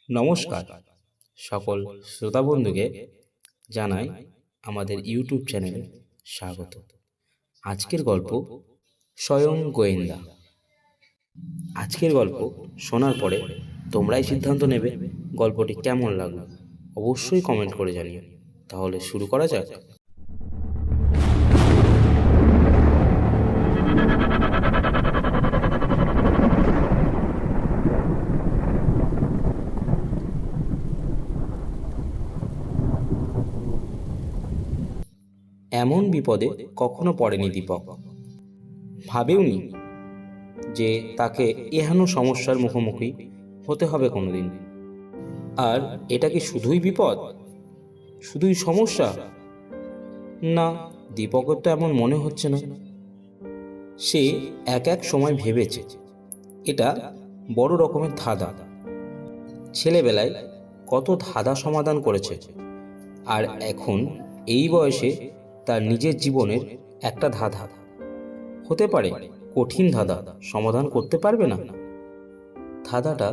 নমস্কার সকল শ্রোতা বন্ধুকে জানাই আমাদের ইউটিউব চ্যানেলে স্বাগত। আজকের গল্প স্বয়ং গোয়েন্দা। আজকের গল্প শোনার পরে তোমরাই সিদ্ধান্ত নেবে গল্পটি কেমন লাগলো। অবশ্যই কমেন্ট করে জানিও। তাহলে শুরু করা যাক। এমন বিপদে কখনো পড়েনি দীপক। ভাবেওনি যে তাকে এহেন সমস্যার মুখোমুখি হতে হবে কোনোদিন। আর এটা কি শুধুই বিপদ, শুধুই সমস্যা? না, দীপকের তো এমন মনে হচ্ছে না। সে এক এক সময় ভেবেছে এটা বড় রকমের ধাঁধা। ছেলেবেলায় কত ধাঁধা সমাধান করেছে, আর এখন এই বয়সে তার নিজের জীবনের একটা ধাঁধা হতে পারে কঠিন ধাঁধা সমাধান করতে পারবে না। ধাঁধাটা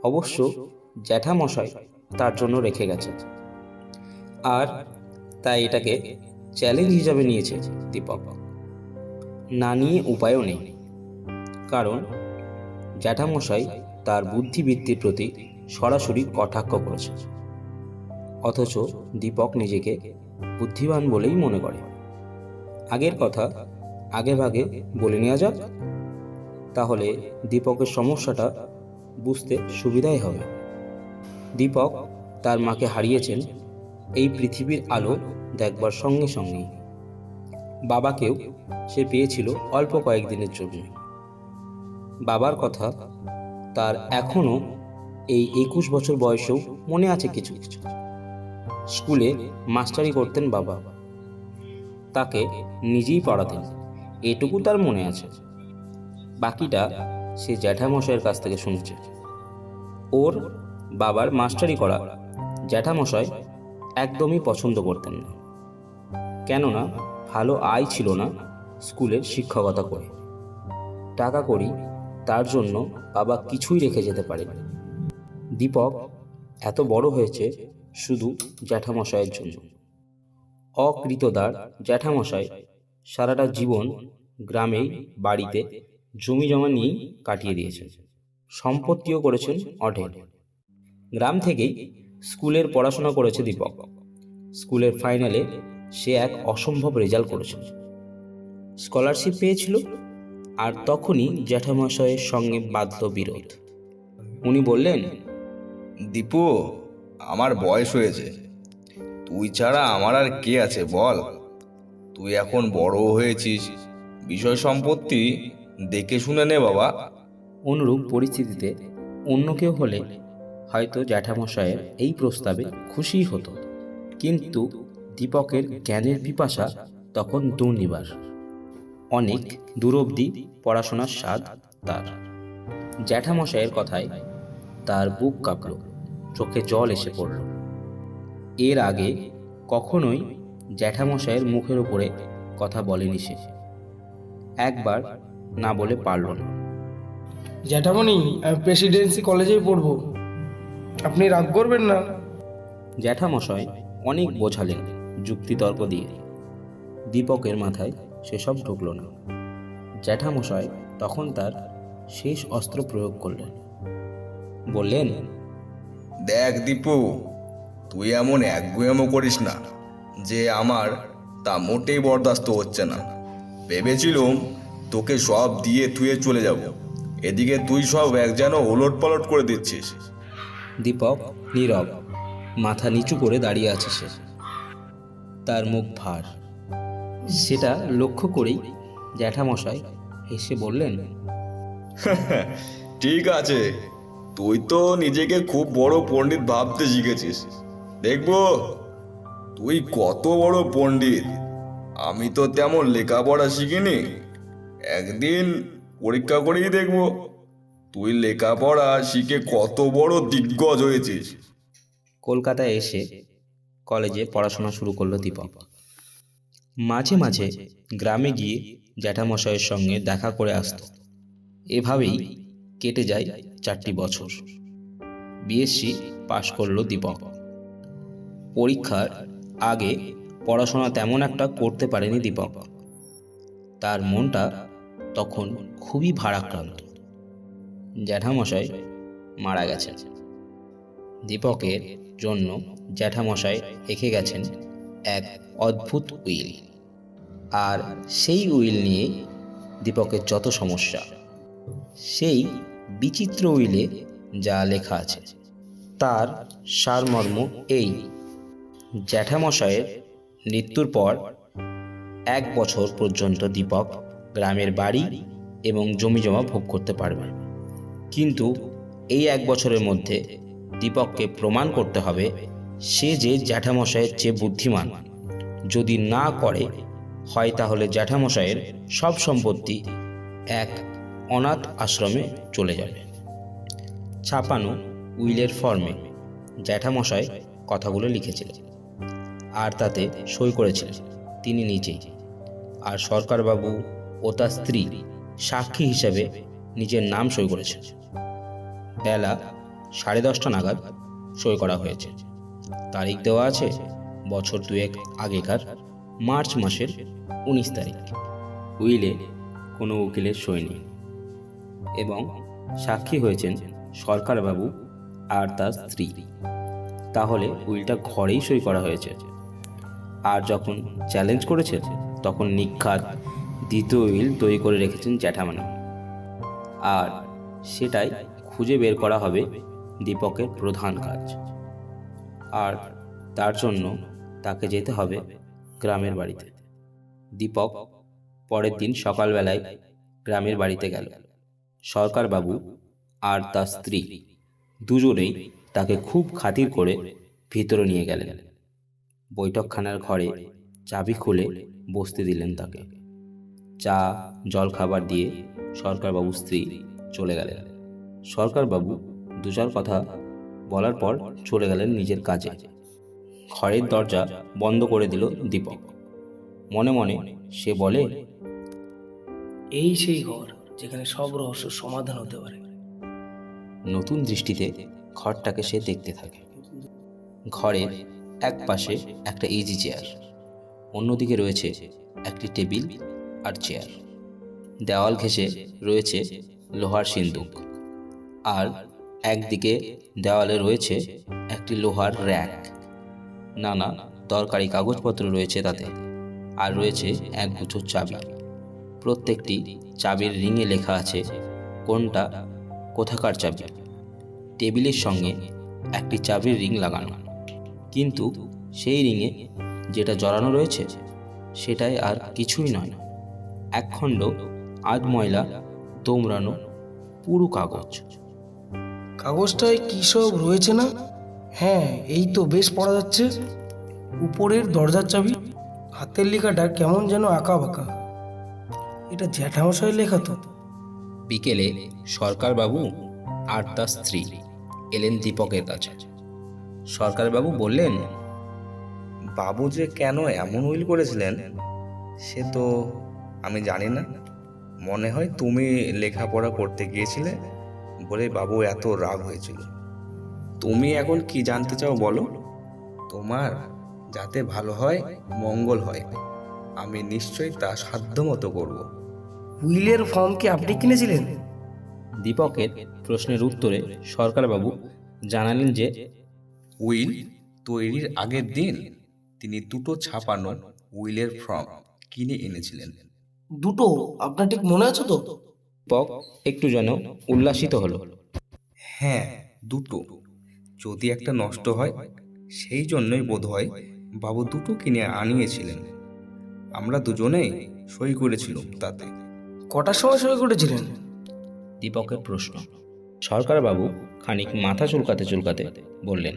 অবশ্য জ্যাঠামশাই তার জন্য রেখে গেছে, আর তাই এটাকে চ্যালেঞ্জ হিসাবে নিয়েছে দীপক। না নিয়ে উপায়ও নেই, কারণ জ্যাঠামশাই তার বুদ্ধিবৃত্তির প্রতি সরাসরি কটাক্ষ করেছে। অথচ দীপক নিজেকে বুদ্ধিমান বলেই মনে করে। আগের কথা আগে ভাগে বলে নেওয়া যাক, তাহলে দীপকের সমস্যাটা বুঝতে সুবিধাই হবে। দীপক তার মাকে হারিয়েছেন এই পৃথিবীর আলো দেখবার সঙ্গে সঙ্গেই। বাবাকেও সে পেয়েছিল অল্প কয়েকদিনের জন্য। বাবার কথা তার এখনো এই 21 বছর বয়সেও মনে আছে কিছু কিছু। স্কুলে মাস্টারি করতেন বাবা, তাকে নিজেই পড়াতেন, এটুকু তার মনে আছে। বাকিটা সে জ্যাঠামশাইয়ের কাছ থেকে শুনেছে। ওর বাবার মাস্টারি করা জ্যাঠামশাই একদমই পছন্দ করতেন না, কেননা ভালো আয় ছিল না স্কুলের শিক্ষকতা করে। টাকা কড়ি তার জন্য বাবা কিছুই রেখে যেতে পারেনি। দীপক এত বড় হয়েছে শুধু জ্যাঠামশাইয়ের জন্য। অকৃতদার জ্যাঠামশাই সারাটা জীবন গ্রামেই বাড়িতে জমি জমা নিয়েই কাটিয়ে দিয়েছেন। সম্পত্তিও করেছেন অঢেল। গ্রাম থেকেই স্কুলের পড়াশোনা করেছে দীপক। স্কুলের ফাইনালে সে এক অসম্ভব রেজাল্ট করেছিল, স্কলারশিপ পেয়েছিল। আর তখনই জ্যাঠামশাইয়ের সঙ্গে বাধল বিরোধ। উনি বললেন, দীপু, আমার বয়স হয়েছে, তুই ছাড়া আমার আর কে আছে বল? তুই এখন বড় হয়েছিস, বিষয় সম্পত্তি দেখে শুনে নে বাবা। অনুরূপ পরিস্থিতিতে অন্য কেউ হলে হয়তো জ্যাঠামশাইয়ের এই প্রস্তাবে খুশি হতো, কিন্তু দীপকের জ্ঞানের পিপাসা তখন দুর্নিবার। অনেক দূর অবধি পড়াশোনার স্বাদ তার। জ্যাঠামশাইয়ের কথায় তার বুক কাঁপল, চোখে জল এসে পড়ল। এর আগে কখনোই জ্যাঠামশাইয়ের মুখের উপরে কথা বলেনি সে। একবার না বলে পারল না। জ্যাঠামণি, আমি প্রেসিডেন্সি কলেজেই পড়বো, আপনি রাগ করবেন না? জ্যাঠামশাই অনেক বোঝালেন যুক্তিতর্ক দিয়ে। দীপকের মাথায় সেসব ঢুকল না। জ্যাঠামশাই তখন তার শেষ অস্ত্র প্রয়োগ করলেন। বললেন, দেখ দীপু, তুই এমন একগুঁয়েমো করিস না যে আমার তা মোটেই বরদাস্ত হচ্ছে না। ভেবেছিলুম তোকে সব দিয়ে থুয়ে চলে যাব, এদিকে তুই সব এক যেন ওলট পালট করে দিচ্ছিস। দীপক নীরব, মাথা নিচু করে দাঁড়িয়ে আছে সে। তার মুখ ভার। সেটা লক্ষ্য করেই জ্যাঠামশাই হেসে বললেন, ঠিক আছে, তুই তো নিজেকে খুব বড় পণ্ডিত ভাবতে শিখেছিস। দেখবো তুই কত বড় পণ্ডিত। আমি তো তেমন লেখাপড়া শিখিনি, একদিন পরীক্ষা করেই দেখবো তুই লেখাপড়া শিখে কত বড় দিগ্গজ হয়েছিস। কলকাতায় এসে কলেজে পড়াশোনা শুরু করলো দীপক। মাঝে মাঝে গ্রামে গিয়ে জ্যাঠামশাইয়ের সঙ্গে দেখা করে আসতো। এভাবেই কেটে যায় 4টি বছর। বিএসসি পাশ করলো দীপক। পরীক্ষার আগে পড়াশোনা তেমন একটা করতে পারেনি দীপক। তার মনটা তখন খুবই ভারাক্রান্ত। জ্যাঠামশাই মারা গেছেন। দীপকের জন্য জ্যাঠামশাই রেখে গেছেন এক অদ্ভুত উইল। আর সেই উইল নিয়ে দীপকের যত সমস্যা। সেই বিচিত্র উইলে যা লেখা আছে তার সারমর্ম এই: জ্যাঠামশাইয়ের মৃত্যুর পর 1 বছর পর্যন্ত দীপক গ্রামের বাড়ি এবং জমিজমা ভোগ করতে পারবে। কিন্তু এই 1 বছরের মধ্যে দীপককে প্রমাণ করতে হবে সে যে জ্যাঠামশাইয়ের চেয়ে বুদ্ধিমান। যদি না করে হয় তাহলে জ্যাঠামশাইয়ের সব সম্পত্তি এক অনাথ আশ্রমে চলে যাবে। ছাপানো উইলের ফর্মে জ্যাঠামশাই কথাগুলো লিখেছিলেন আর তাতে সই করেছিলেন তিনি নিজেই। আর সরকারবাবু ও তার স্ত্রী সাক্ষী হিসাবে নিজের নাম সই করেছেন। বেলা 10:30 নাগাদ সই করা হয়েছে। তারিখ দেওয়া আছে বছর 2 আগেকার মার্চ মাসের 19 তারিখ। উইলে কোনো উকিলের সই নেই এবং সাক্ষী হয়েছেন সরকারবাবু আর তার স্ত্রী। তাহলে উইলটা ঘরেই সই করা হয়েছে। আর যখন চ্যালেঞ্জ করেছে তখন নিখাত দ্বিতীয় উইল তৈরি করে রেখেছেন জ্যাঠামণি। আর সেটাই খুঁজে বের করা হবে দীপকের প্রধান কাজ। আর তার জন্য তাকে যেতে হবে গ্রামের বাড়িতে। দীপক পরের দিন সকালবেলায় গ্রামের বাড়িতে গেল। সরকারবাবু আর তার স্ত্রী দুজনেই তাকে খুব খাতির করে ভিতরে নিয়ে গেলেন। বৈঠকখানার ঘরে চাবি খুলে বসতে দিলেন তাকে। চা জলখাবার দিয়ে সরকারবাবু স্ত্রী চলে গেলেন। সরকারবাবু 2-4 কথা বলার পর চলে গেলেন নিজের কাজে। ঘরের দরজা বন্ধ করে দিল দীপক। মনে মনে সে বলে, এই সেই ঘর যেখানে সব রহস্য সমাধান হতে পারে। নতুন দৃষ্টিতে ঘরটাকে সে দেখতে থাকে। ঘরের এক পাশে একটা ইজি চেয়ার, অন্যদিকে রয়েছে একটি টেবিল আর চেয়ার। দেওয়াল ঘেঁষে রয়েছে লোহার সিন্দুক। আর একদিকে দেওয়ালে রয়েছে একটি লোহার র্যাক। নানা দরকারি কাগজপত্র রয়েছে তাতে। আর রয়েছে এক গুচ্ছ চাবি। প্রত্যেকটি চাবির রিংয়ে লেখা আছে কোনটা কোথাকার চাবি। টেবিলের সঙ্গে একটি চাবির রিং লাগানো, কিন্তু সেই রিংয়ে যেটা জড়ানো রয়েছে সেটাই আর কিছুই নয়, একখণ্ড আধ ময়লা দোমড়ানো পুরো কাগজ। কাগজটায় কী সব রয়েছে না? হ্যাঁ, এই তো বেশ পড়া যাচ্ছে। উপরের দরজার চাবি, হাতের লেখাটা কেমন যেন আঁকা বাঁকা। এটা জ্যাঠামশাই লেখা তো। বিকেলে সরকারবাবু আর তার স্ত্রী এলেন দীপকের কাছে। সরকারবাবু বললেন, বাবু যে কেন এমন উইল করেছিলেন সে তো আমি জানি না। মনে হয় তুমি লেখাপড়া করতে গিয়েছিলে বলে বাবু এত রাগ হয়েছিল। তুমি এখন কি জানতে চাও বলো? তোমার যাতে ভালো হয়, মঙ্গল হয়, আমি নিশ্চয়ই তা সাধ্যমতো করব। উইলের ফর্ম কি আপনি কিনেছিলেন? দীপকের প্রশ্নের উত্তরে সরকারবাবু জানালেন যে উইল তৈরির আগের দিন তিনি 2টো ছাপানো উইলের ফর্ম কিনে এনেছিলেন। 2টো? আপনার ঠিক মনে আছে তো? দীপক একটু যেন উল্লাসিত হলো। হ্যাঁ, 2টো। যদি একটা নষ্ট হয় সেই জন্যই বোধহয় বাবু 2টো কিনে আনিয়েছিলেন। আমরা দুজনেই সই করেছিলাম তাতে। কটার সময় সই করেছিলেন? দীপকের প্রশ্ন। সরকারবাবু খানিক মাথা চুলকাতে চুলকাতে বললেন,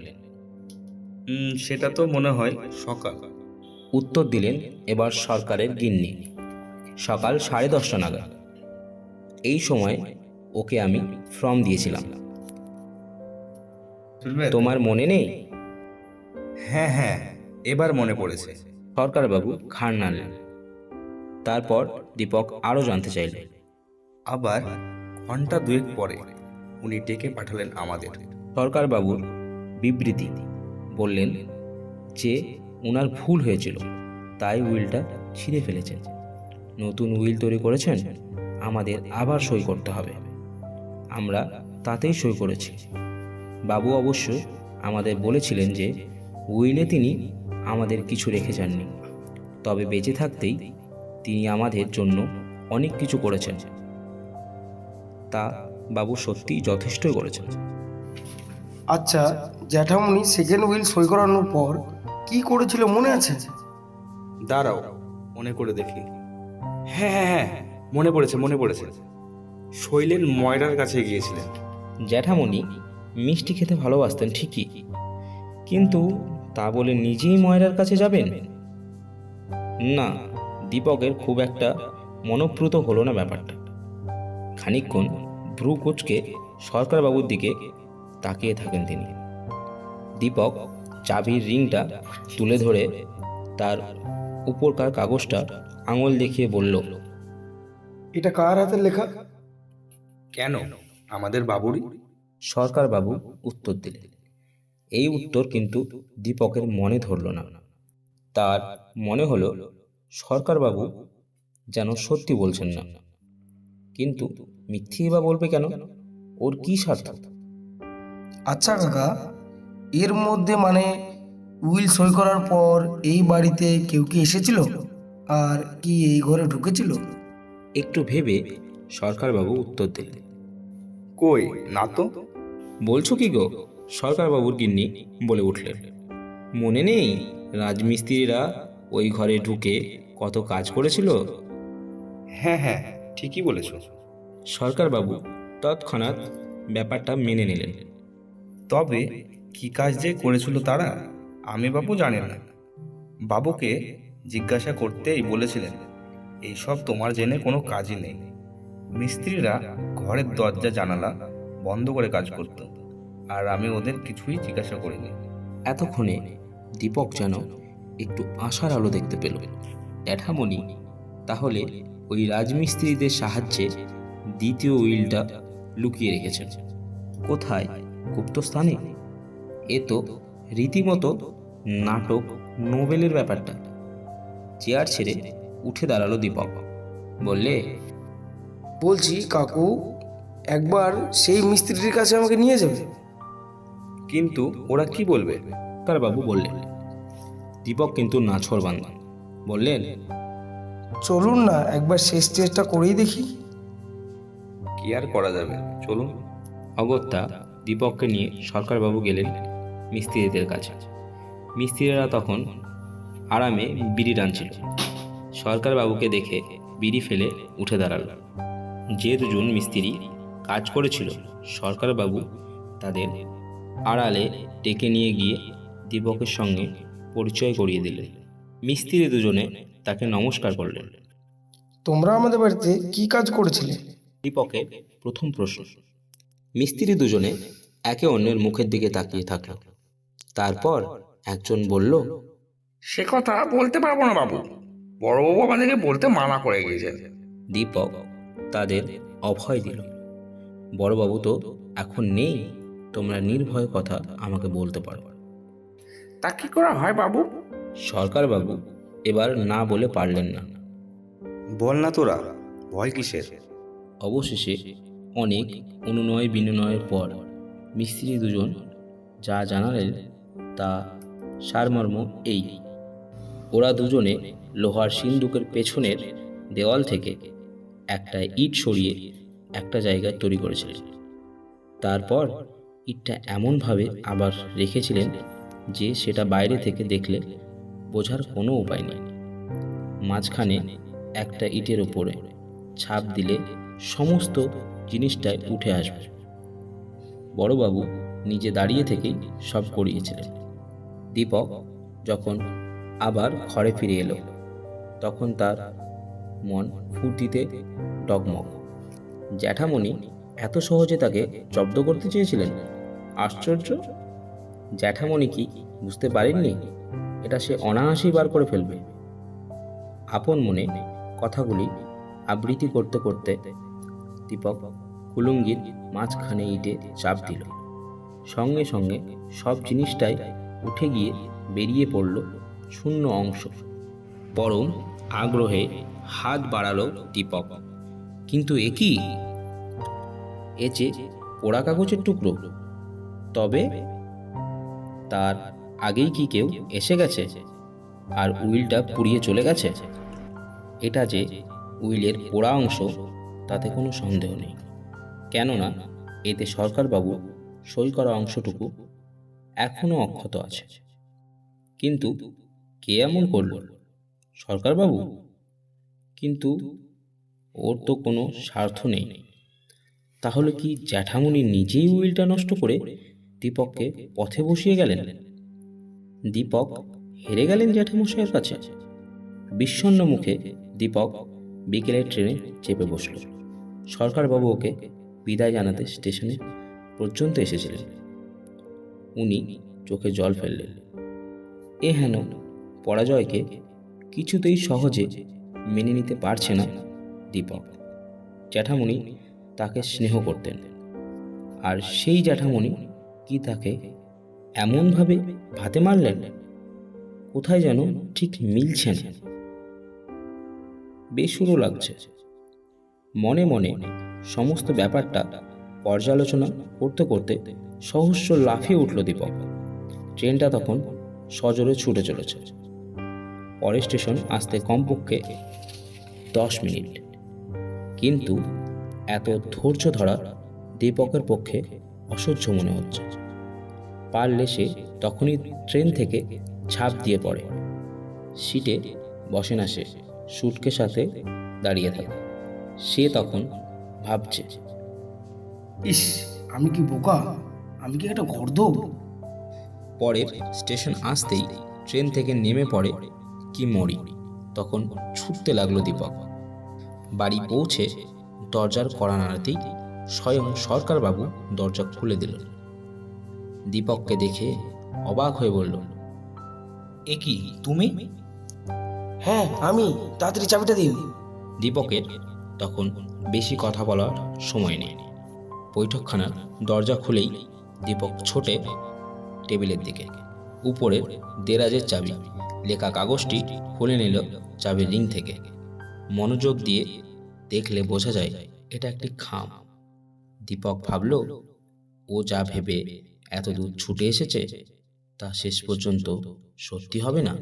সেটা তো মনে হয় সকাল। উত্তর দিলেন এবার সরকারের গিন্নি। সকাল 10:30 নাগাদ। এই সময় ওকে আমি ফর্ম দিয়েছিলাম, তোমার মনে নেই? হ্যাঁ হ্যাঁ, এবার মনে পড়েছে। সরকারবাবু ঘাড় নাড়লেন। তারপর দীপক আরও জানতে চাইলেন। আবার ঘন্টা 2 পরে উনি ডেকে পাঠালেন আমাদের। সরকারবাবুর বিবৃতি বললেন যে ওনার ভুল হয়েছিল, তাই উইলটা ছিঁড়ে ফেলেছেন। নতুন উইল তৈরি করেছেন, আমাদের আবার সই করতে হবে। আমরা তাতেই সই করেছি। বাবু অবশ্য আমাদের বলেছিলেন যে উইলে তিনি আমাদের কিছু রেখে যাননি, তবে বেঁচে থাকতেই তিনি আমাদের জন্য অনেক কিছু করেছেন। তা বাবু সত্যিই যথেষ্টই করেছেন। আচ্ছা, জ্যাঠামণি সেকেন্ড উইল সই করানোর পর কি করেছিল মনে আছে? দাঁড়াও, মনে করে দেখি। হ্যাঁ হ্যাঁ হ্যাঁ, মনে পড়েছে। শৈলেন ময়রার কাছে গিয়েছিলেন। জ্যাঠামণি মিষ্টি খেতে ভালোবাসতেন ঠিকই, কিন্তু তা বলে নিজেই ময়রার কাছে যাবেন? না, দীপকের খুব একটা মনোপ্রুত হলো না ব্যাপারটা। খানিকক্ষণ ভ্রু কুঁচকে সরকারবাবুর দিকে তাকিয়ে থাকেন তিনি। দীপক চাবির রিংটা তুলে ধরে তার উপরকার কাগজটা আঙুল দেখিয়ে বলল, এটা কার হাতের লেখা? কেন, আমাদের বাবুরই। সরকারবাবু উত্তর দিলেন। এই উত্তর কিন্তু দীপকের মনে ধরল না। তার মনে হলো সরকারবাবু যেন সত্যি বলছেন না, কিন্তু মিথ্যেই বা বলবে কেন? ওর কি স্বার্থ? আচ্ছা কাকা, এর মধ্যে মানে উইল সই করার পর এই বাড়িতে কেউ কি এসেছিল? আর কি এই ঘরে ঢুকেছিল? একটু ভেবে সরকারবাবু উত্তর দিলেন। কই, না তো। বলছো কি গো? সরকারবাবুর গিন্নি বলে উঠলেন। মনে নেই রাজমিস্ত্রিরা ওই ঘরে ঢুকে কত কাজ করেছিল? হ্যাঁ হ্যাঁ, ঠিকই বলেছ। সরকারবাবু তৎক্ষণাৎ ব্যাপারটা মেনে নিলেন। তবে কি কাজ যে করেছিল তারা, আমি বাবু জানি না। বাবুকে জিজ্ঞাসা করতেই বলেছিলেন, এইসব তোমার জেনে কোনো কাজই নেই। মিস্ত্রিরা ঘরের দরজা জানালা বন্ধ করে কাজ করত, আর আমি ওদের কিছুই জিজ্ঞাসা করিনি। এতক্ষণে দীপক যেন একটু আশার আলো দেখতে পেল। জ্যাঠামণি তাহলে ওই রাজমিস্ত্রিদের সাহায্যে দ্বিতীয় উইলটা লুকিয়ে রেখেছেন। কোথায়? গুপ্তস্থানে? এ তো রীতিমতো নাটক নোবেলের ব্যাপারটা। চেয়ার ছেড়ে উঠে দাঁড়ালো দীপক। বললে, বলছি কাকু, একবার সেই মিস্ত্রির কাছে আমাকে নিয়ে যাবে? কিন্তু ওরা কি বলবে? তার বাবু বললেন। দীপক কিন্তু নাছোড়বান্দা। বললেন, চলুন না, একবার শেষ চেষ্টা করেই দেখি। কি আর করা যাবে, চলুন। অগত্যা দীপককে নিয়ে সরকারবাবু গেলেন মিস্ত্রিদের কাছে। মিস্ত্রিরা তখন আরামে বিড়ি টানছিল। সরকারবাবুকে দেখে বিড়ি ফেলে উঠে দাঁড়ালো। যে দুজন মিস্ত্রি কাজ করেছিল, সরকারবাবু তাদের আড়ালে ডেকে নিয়ে গিয়ে দীপকের সঙ্গে পরিচয় করিয়ে দিলেন। মিস্ত্রি দুজনে তাকে নমস্কার করলেন। তোমরা আমাদের বাড়িতে কি কাজ করেছিলে? দীপকের প্রথম প্রশ্ন। মিস্ত্রি দুজনে একে অন্যের মুখের দিকে তাকিয়ে থাকল। তারপর একজন বলল, সে কথা বলতে পারবো না বাবু, বড়বাবু আমাদেরকে বলতে মানা করে গিয়েছেন। দীপক তাদের অভয় দিল। বড়বাবু তো এখন নেই, তোমরা নির্ভয় কথা আমাকে বলতে পারো। তা কি করা হয় বাবু? সরকারবাবু এবার না বলে পারলেন না। বল না তোরা, ভয় কিসের? অবশেষে অনেক অনুনয় বিনয়ের পর মিস্ত্রি দুজন যা জানালেন তা সারমর্ম এই। ওরা দুজনে লোহার সিন্দুকের পেছনের দেওয়াল থেকে একটা ইট সরিয়ে একটা জায়গায় তৈরি করেছিলেন। তারপর ইটটা এমনভাবে আবার রেখেছিলেন যে সেটা বাইরে থেকে দেখলে বোঝার কোনো উপায় নেই। মাঝখানে একটা ইটের ওপরে ছাপ দিলে সমস্ত জিনিসটাই উঠে আসবে। বড়বাবু নিজে দাঁড়িয়ে থেকেই সব করিয়েছিলেন। দীপক যখন আবার ঘরে ফিরে এলো, তখন তার মন ফুর্তিতে ডগমগ। জ্যাঠামণি এত সহজে তাকে জব্দ করতে চেয়েছিলেন? আশ্চর্য! জ্যাঠামণি কি বুঝতে পারেননি এটা সে অনায়াসেই বার করে ফেলবে? আপন মনে কথাগুলি আবৃত্তি করতে করতে দীপক কুলুঙ্গির মাঝখানে ইটে চাপ দিল। সঙ্গে সঙ্গে সব জিনিসটাই উঠে গিয়ে বেরিয়ে পড়ল শূন্য অংশ। পরম আগ্রহে হাত বাড়ালো দীপক। কিন্তু এ কি? এ যে পোড়া কাগজের টুকরো। তবে তার আগেই কি কেউ এসে গেছে আর উইলটা পুড়িয়ে চলে গেছে? এটা যে উইলের পোড়া অংশ তাতে কোনো সন্দেহ নেই, কেননা এতে সরকারবাবু সই করা অংশটুকু এখনো অক্ষত আছে। কিন্তু কে এমন করল? সরকারবাবু? কিন্তু ওর তো কোনো স্বার্থ নেই। তাহলে কি জ্যাঠামণি নিজেই উইলটা নষ্ট করে দীপককে পথে বসিয়ে গেলেন? দীপক হেরে গেলেন জ্যাঠামশাইয়ের কাছে? বিষণ্ণ মুখে দীপক বিকেলের ট্রেনে চেপে বসল। সরকারবাবু ওকে বিদায় জানাতে স্টেশনে পর্যন্ত এসেছিলেন। উনি চোখে জল ফেললেন। এ হেন পরাজয়কে কিছুতেই সহজে মেনে নিতে পারছে না দীপক। জ্যাঠামণি তাকে স্নেহ করতেন, আর সেই জ্যাঠামণি কি তাকে এমনভাবে ভাতে মারলেন? কোথায় যেন ঠিক মিলছে না। বেসুরো লাগছে। মনে মনে সমস্ত ব্যাপারটা পর্যালোচনা করতে করতে সহস্র লাফিয়ে উঠল দীপক। ট্রেনটা তখন সজোরে ছুটে চলেছে। পরের স্টেশন আসতে কমপক্ষে 10 মিনিট। কিন্তু এত ধৈর্য ধরা দীপকের পক্ষে অসহ্য মনে হচ্ছে। পারলে সে তখনই ট্রেন থেকে ঝাঁপ দিয়ে পড়ে। সিটে বসে না সে, সুটকে সাথে দাঁড়িয়ে থাকে। সে তখন ভাবছে, ইস, আমি কি বোকা, আমি কি একটা গর্দ। পরের স্টেশন আসতেই ট্রেন থেকে নেমে পড়ে কি মরি। তখন ছুটতে লাগলো দীপক। বাড়ি পৌঁছে দরজার কড়া নাড়াতেই স্বয়ং সরকারবাবু দরজা খুলে দিল। দীপককে দেখে অবাক হয়ে বলল, এ কি তুমি? হ্যাঁ আমি, তাড়াতাড়ি চাবিটা দিন। দীপকের তখন বেশি কথা বলার সময় নেই। বৈঠকখানার দরজা খুলেই দীপক ছোটে টেবিলের দিকে। উপরে দেরাজের চাবি লেখা কাগজটি খুলে নিল চাবির রিং থেকে। মনোযোগ দিয়ে দেখলে বোঝা যায় এটা একটি খাম। দীপক ভাবল, ও যা ভেবে এত দূর ছুটে এসেছে তা শেষ পর্যন্ত সত্যি হবে না।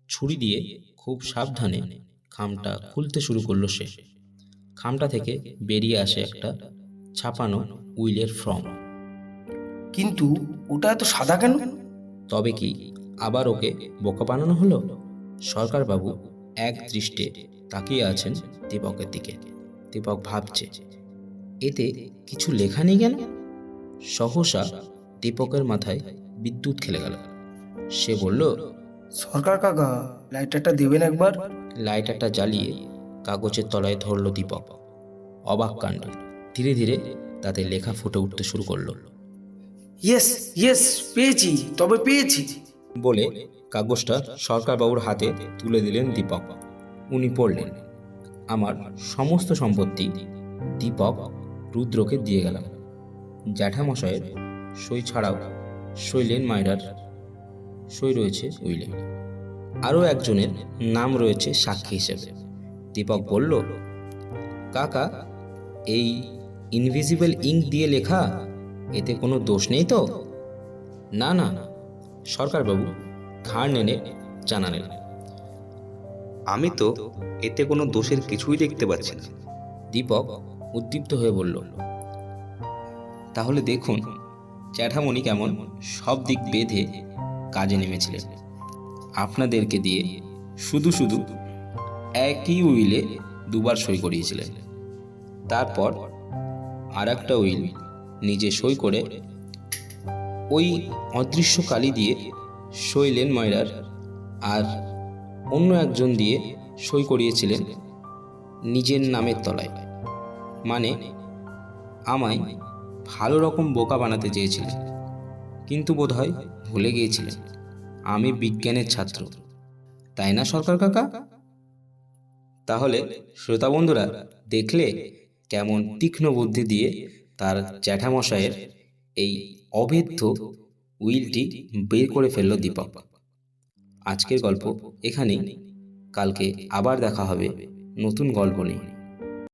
ছুরি দিয়ে খুব সাবধানে খামটা খুলতে শুরু করলো সে। খামটা থেকে বেরিয়ে আসে একটা ছাপানো উইলের ফর্ম। কিন্তু ওটা এত সাদা কেন? তবে কি আবার ওকে বোকা বানানো হলো? সরকারবাবু এক দৃষ্টে তাকিয়ে আছেন দীপকের দিকে। দীপক ভাবছে, এতে কিছু লেখা নেই কেন? সহসা দীপকের মাথায় বিদ্যুৎ খেলে গেল। সে বলল, সরকার কাকা, লাইটারটা দেবেন একবার। লাইটারটা জ্বালিয়ে কাগজের তলায় ধরল দীপক। অবাক কাণ্ড, ধীরে ধীরে তাতে লেখা ফুটে উঠতে শুরু করলো। ইয়েস ইয়েস, পেয়েছি, তবে পেয়েছি। বলে কাগজটা সরকারবাবুর হাতে তুলে দিলেন দীপক। উনি পড়লেন, আমার সমস্ত সম্পত্তি দীপক রুদ্রকে দিয়ে গেলাম। জ্যাঠামশায়ের সই ছাড়াও শৈলেন মায়রার সই রয়েছে উইলে। আরও একজনের নাম রয়েছে সাক্ষী হিসেবে। দীপক বলল, কাকা, এই ইনভিজিবল ইঙ্ক দিয়ে লেখা, এতে কোনো দোষ নেই তো? না না, সরকারবাবু ঘাড় নেড়ে জানালেন। আমি তো এতে কোনো দোষের কিছুই দেখতে পাচ্ছি না। দীপক উদ্দীপ্ত হয়ে বলল, তাহলে দেখুন জ্যাঠামণি কেমন সব দিক বেঁধে কাজে নেমেছিলেন। আপনাদেরকে দিয়ে শুধু শুধু একই উইলে দুবার সই করিয়েছিলেন। তারপর আর একটা উইল নিজে সই করে ওই অদৃশ্য কালি দিয়ে শৈলেন ময়রার আর অন্য একজন দিয়ে সই করিয়েছিলেন নিজের নামের তলায়। মানে আমায় ভালো রকম বোকা বানাতে চেয়েছিলেন, কিন্তু বোধহয় ভুলে গিয়েছিলেন আমি বিজ্ঞানের ছাত্র, তাই না সরকার কাকা? তাহলে শ্রোতা বন্ধুরা দেখলে কেমন তীক্ষ্ণ বুদ্ধি দিয়ে তার জ্যাঠামশায়ের এই অভেদ্য উইলটি বের করে ফেলল দীপক। আজকের গল্প এখানেই। কালকে আবার দেখা হবে নতুন গল্প নিয়ে।